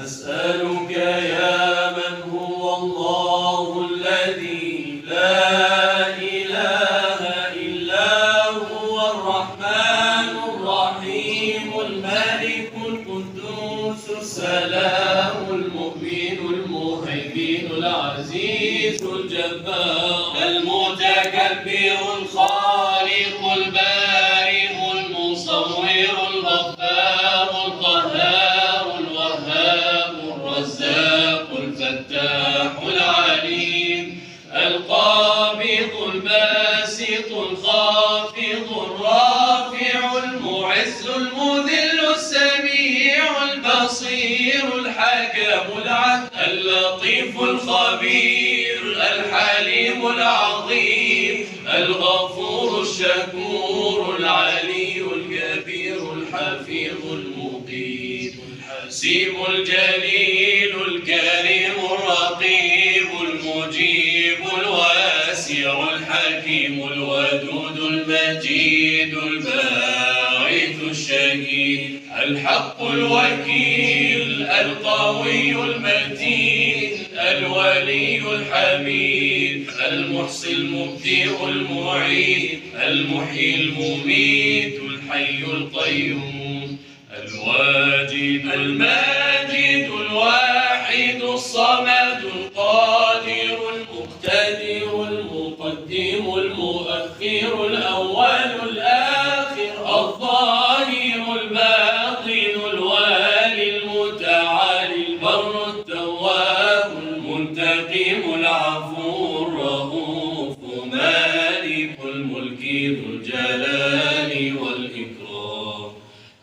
أسألك يا من هو الله الذي لا إله إلا هو الرحمن الرحيم الملك القدوس السلام المؤمن المهيمن العزيز الجبار المتكبر الخالق البارئ المصور الغفار القهار الوهاب الرزاق الفتاح العليم القابض الباسط الخافض الرافع المعز المذل السميع البصير الحكم العدل اللطيف الخبير الحليم العظيم الغفور الشكور العلي الكبير الحفيظ المقيت الحسيب الجليل الكريم الرقيب المجيب الواسع الحكيم الودود المجيد الباعث الشهيد الحق الوكيل القوي المتين الولي الحميد المحصي المبدئ المعيد المحيي المميت الحي القيوم الواجد الماجد الواحد الصمد القادر المقتدر المقدم المؤخر الأول الآخر الظاهر الباطن الوالي المتعالي البر التواب المنتقم العفو الرؤوف مالك الملك ذو الجلال والإكرام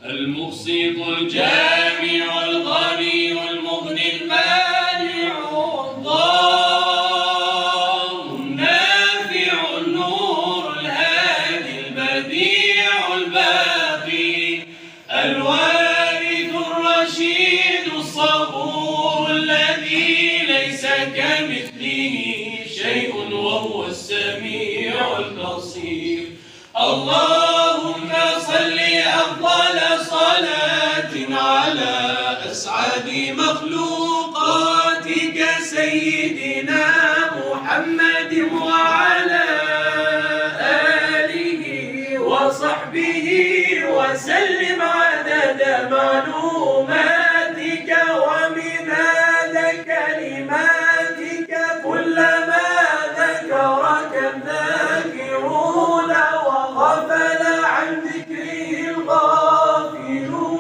المقسط الجامع الغني المغني المانع الضار النافع النور الهادي البديع الباقي الوارث الرشيد الصبور الذي ليس كمثله شيء وهو السميع البصير اللهم صل أفضل صلاة على أسعد مخلوقاتك سيدنا محمد وعلى آله وصحبه وسلم عدد معلوماتك ومداد كلماتك كلما ذكرك الذاكرون وغفل عن ذكره الغافلون.